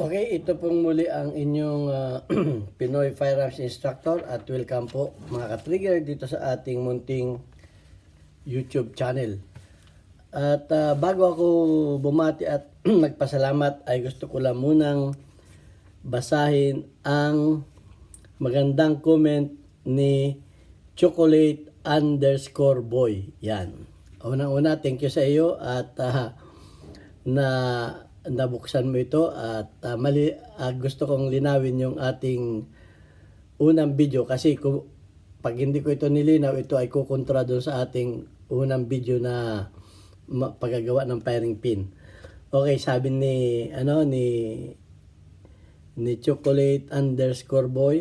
Okay, ito pong muli ang inyong Pinoy Firearms Instructor at welcome po mga ka-trigger dito sa ating munting YouTube channel. At bago ako bumati at magpasalamat ay gusto ko lang munang basahin ang magandang comment ni Chocolate_boy. Yan. Unang-una, thank you sa iyo at na nabuksan mo ito at gusto kong linawin yung ating unang video kasi pag hindi ko ito nilinaw, ito ay kukontra doon sa ating unang video na paggagawa ng firing pin. Okay, sabi ni Chocolate_boy,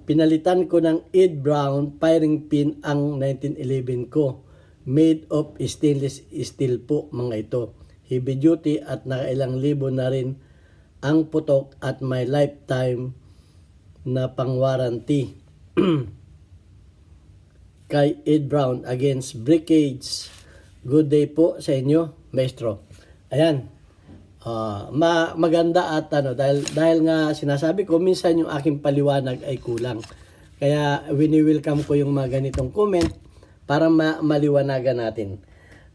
pinalitan ko ng Ed Brown firing pin ang 1911 ko. Made of stainless steel po mga ito. Heavy duty at nakailang libo na rin ang putok at may lifetime na pang-warranty. Kay Ed Brown against breakage. Good day po sa inyo, maestro. Ayan. Maganda at dahil nga sinasabi ko minsan yung aking paliwanag ay kulang. Kaya wini-welcome ko yung mga ganitong comment para maliwanagan natin.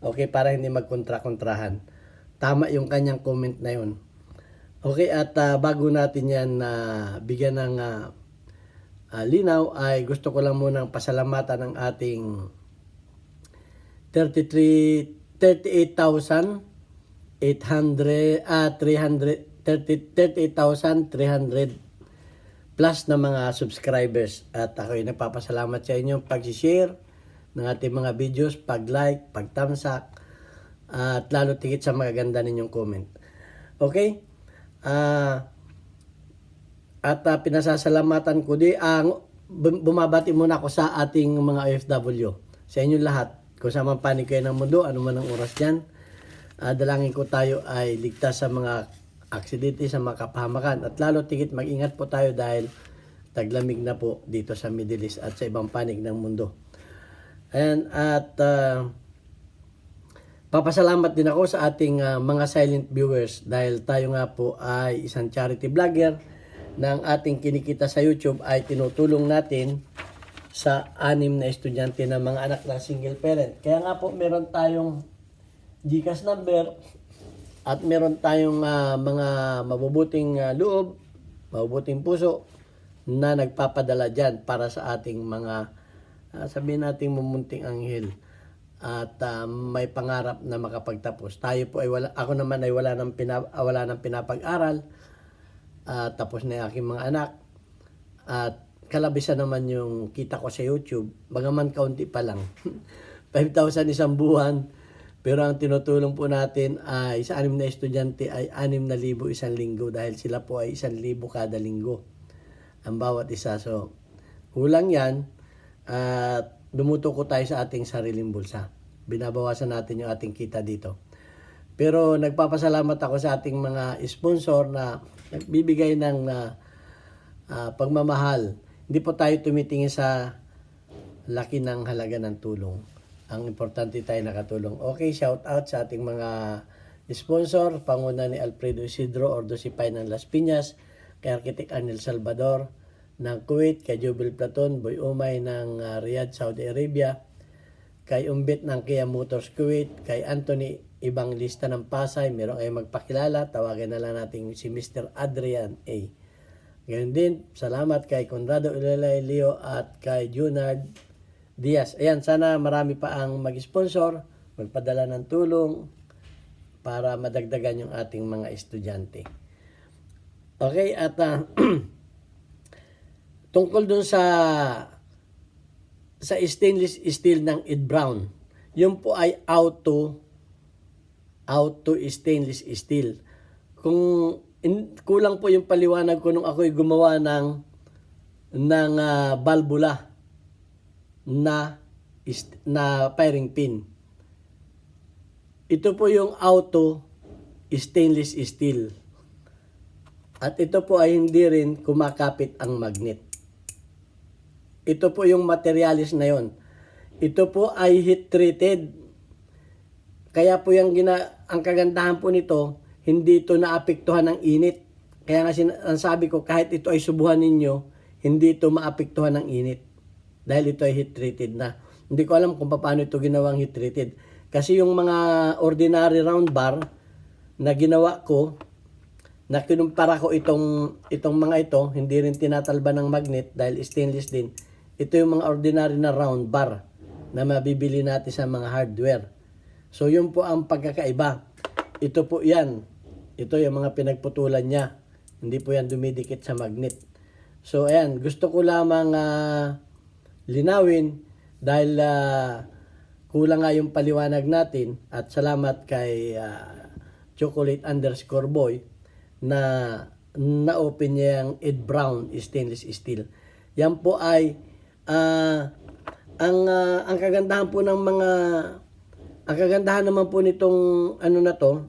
Okay, para hindi magkontra-kontrahan. Tama yung kanyang comment na yun. Okay, at bago natin yan bigyan ng linaw, ay gusto ko lang munang pasalamatan ng ating 38,300 plus na mga subscribers. At ako ay nagpapasalamat sa inyo pag-share ng ating mga videos, pag-like, pag-thumbs-up, at lalo tigit sa magaganda ninyong comment. Okay? Pinasasalamatan ko bumabati muna ako sa ating mga OFW. Sa inyo lahat, kung saan man panig kayo ng mundo, ano man ang oras dyan, dalangin ko tayo ay ligtas sa mga aksidente, sa mga kapahamakan. At lalo tigit mag-ingat po tayo dahil taglamig na po dito sa Middle East at sa ibang panig ng mundo. Ayan, at papasalamat din ako sa ating mga silent viewers dahil tayo nga po ay isang charity vlogger ng ating kinikita sa YouTube ay tinutulong natin sa 6 na estudyante na mga anak ng single parent. Kaya nga po meron tayong GCash number at meron tayong mga mabubuting loob, mabubuting puso na nagpapadala dyan para sa ating mga sabihin natin mumunting anghel. At may pangarap na makapagtapos. Tayo po ay ako naman ay wala nang pinapag-aral. Tapos na yung aking mga anak. At kalabisan naman yung kita ko sa YouTube. Bagaman kaunti pa lang. 5,000 isang buwan. Pero ang tinutulong po natin ay sa 6 na estudyante ay 6,000 isang linggo. Dahil sila po ay 1,000 kada linggo. Ang bawat isa. So, kulang yan. At dumutuko tayo sa ating sariling bulsa. Binabawasan natin yung ating kita dito. Pero nagpapasalamat ako sa ating mga sponsor na nagbibigay ng pagmamahal. Hindi po tayo tumitingin sa laki ng halaga ng tulong. Ang importante tayo nakatulong. Okay, shout out sa ating mga sponsor. Panguna ni Alfredo Isidro Ordosipay ng Las Piñas, kay Architect Arnel Salvador ng Kuwait, kay Jubil Platon, Boy Umay ng Riyadh, Saudi Arabia, kay Umbit ng Kia Motors Kuwait, kay Anthony Ibang Lista ng Pasay, meron ay magpakilala, tawagan na lang natin si Mr. Adrian A. Ganyan din, salamat kay Conrado Ulelay Leo at kay Junard Diaz. Ayan, sana marami pa ang mag-sponsor, magpadala ng tulong para madagdagan yung ating mga estudyante. Okay, at tungkol dun sa stainless steel ng Ed Brown. Yun po ay auto stainless steel. Kulang po yung paliwanag ko nung ako'y gumawa ng valvula na firing pin. Ito po yung auto stainless steel. At ito po ay hindi rin kumakapit ang magnet. Ito po yung materialis na yon. Ito po ay heat treated. Kaya po ang kagandahan po nito, hindi ito naapektuhan ng init. kaya nga ang sabi ko, kahit ito ay subuhan ninyo, hindi ito maapektuhan ng init. Dahil ito ay heat treated na. Hindi ko alam kung paano ito ginawang heat treated. Kasi yung mga ordinary round bar na ginawa ko, na kinumpara ko itong mga ito, hindi rin tinatalba ng magnet dahil stainless din. Ito yung mga ordinary na round bar na mabibili natin sa mga hardware. So yun po ang pagkakaiba. Ito po yan. Ito yung mga pinagputulan niya. Hindi po yan dumidikit sa magnet. So ayan, gusto ko lamang linawin dahil kulang nga yung paliwanag natin, at salamat kay chocolate_boy na na-open niya yung Ed Brown stainless steel. Yan po ay ang kagandahan po ng mga ang kagandahan naman po nitong ano na to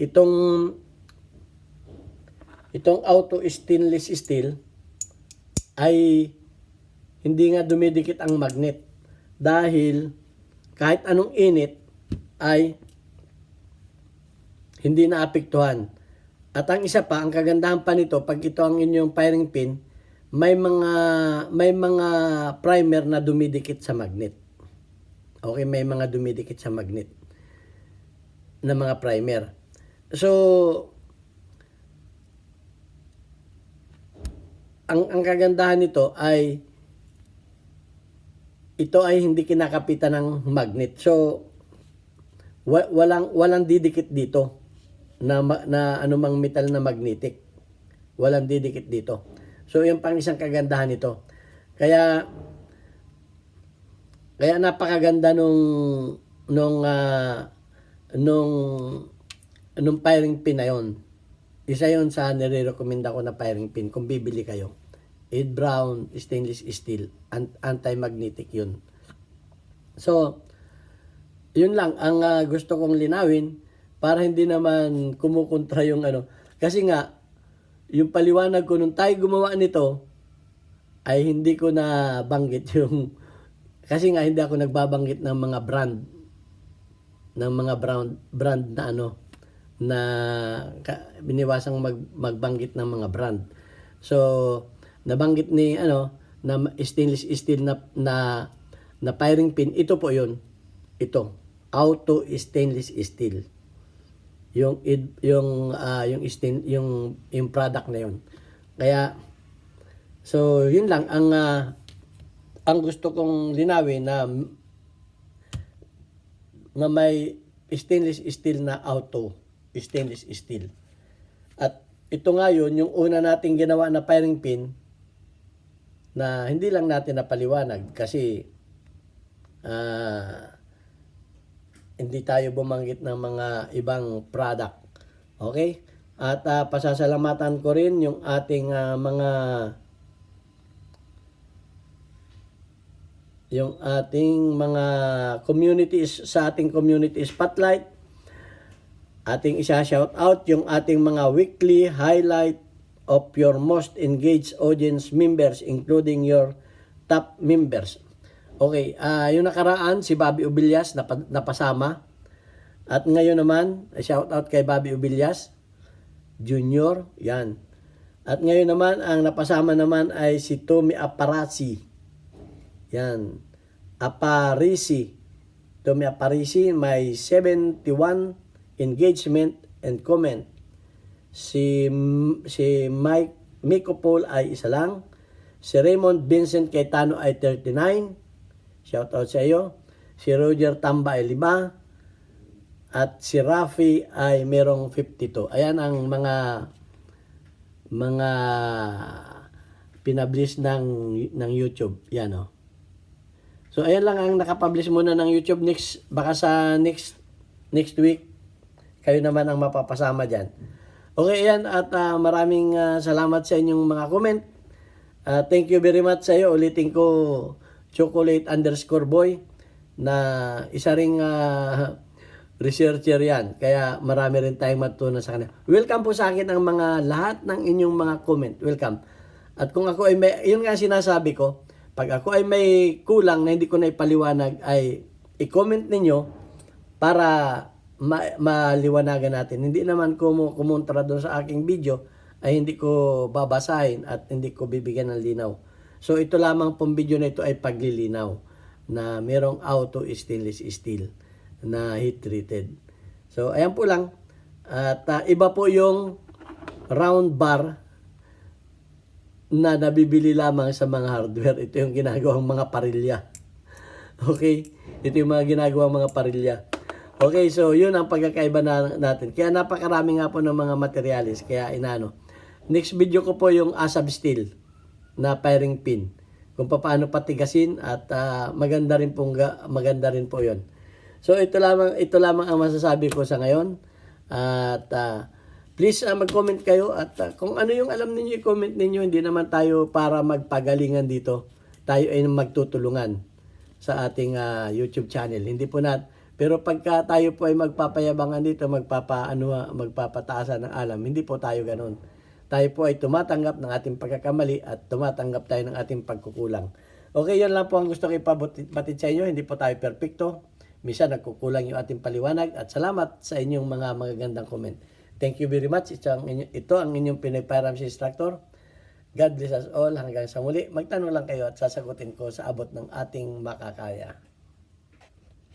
itong auto stainless steel ay hindi nga dumidikit ang magnet dahil kahit anong init ay hindi naapektuhan. At ang isa pa, ang kagandahan pa nito, pag ito ang inyong firing pin, may mga primer na dumidikit sa magnet. Okay, may mga dumidikit sa magnet na mga primer. So, ang kagandahan nito ay ito ay hindi kinakapitan ng magnet. So, walang didikit dito na anumang metal na magnetic. Walang didikit dito. So, yung pang isang kagandahan nito. Kaya napakaganda nung firing pin na yon. Isa yon sa nire-recommenda ko na firing pin kung bibili kayo. Ed Brown stainless steel, anti-magnetic yun. So, yun lang ang gusto kong linawin para hindi naman kumukontra yung ano. Kasi nga, yung paliwanag ko nung tayo gumawa nito ay hindi ko na banggit yung kasi nga hindi ako nagbabanggit ng mga brand na ano na biniwasang magbanggit ng mga brand. So, nabanggit ni na stainless steel na firing pin, ito po 'yon. Ito, auto stainless steel. Yung product na 'yon. Kaya so, yun lang ang gusto kong linawin na may stainless steel na auto stainless steel. At ito nga yun, yung una nating ginawa na firing pin na hindi lang natin napaliwanag kasi hindi tayo bumanggit ng mga ibang product. Okay? At pasasalamatan ko rin yung ating mga communities sa ating community spotlight. Ating isa-shout out yung ating mga weekly highlight of your most engaged audience members including your top members. Okay, yung nakaraan si Bobby Ubillas napasama. At ngayon naman, shout out kay Bobby Ubillas Junior, yan. At ngayon naman ang napasama naman ay si Tommy Aparasi. Yan. Tommy Aparisi may 71 engagement and comment. Si Miko Paul ay isa lang. Si Raymond Vincent Cayetano ay 39. Shout out sa iyo. Si Roger Tamba ay 5. At si Rafi ay merong 52. Ayan ang mga pinablish ng YouTube. Yan o. So ayan lang ang nakapublish muna ng YouTube. Baka sa next week kayo naman ang mapapasama dyan. Okay, ayan. At maraming salamat sa inyong mga comment. Thank you very much sa iyo. Ulitin ko, chocolate_boy na isa ring researcher yan. Kaya marami rin tayong matutunan sa kanya. Welcome po sa akin ang lahat ng inyong mga comment. Welcome. At kung ako ay yun nga sinasabi ko, pag ako ay may kulang na hindi ko na ipaliwanag, ay i-comment ninyo para maliwanagan natin. Hindi naman kumontra doon sa aking video ay hindi ko babasahin at hindi ko bibigyan ng linaw. So ito lamang pong video na ito ay paglilinaw na merong auto stainless steel na heat treated. So ayan po lang. At iba po yung round bar na nabibili lamang sa mga hardware. Ito yung ginagawang mga parilya. Okay? Ito yung mga ginagawang mga parilya. Okay, so yun ang pagkakaiba natin. Kaya napakarami nga po ng mga materialis. Kaya inano. Next video ko po yung ASAB steel na firing pin. Kung paano patigasin at maganda rin po 'yon. So ito lamang ang masasabi ko sa ngayon. At please mag-comment kayo at kung ano yung alam niyo i-comment ninyo. Hindi naman tayo para magpagalingan dito. Tayo ay magtutulungan sa ating YouTube channel. Hindi po pero pagka tayo po ay magpapayabangan dito, magpapataasan ng alam, hindi po tayo ganoon. Tayo po ay tumatanggap ng ating pagkakamali at tumatanggap tayo ng ating pagkukulang. Okay, yan lang po ang gusto ko ipabatid sa inyo. Hindi po tayo perfecto. Minsan nagkukulang yung ating paliwanag at salamat sa inyong mga magagandang comment. Thank you very much. Ito ang inyong Pinoy Firearms Instructor. God bless us all. Hanggang sa muli, magtanong lang kayo at sasagutin ko sa abot ng ating makakaya.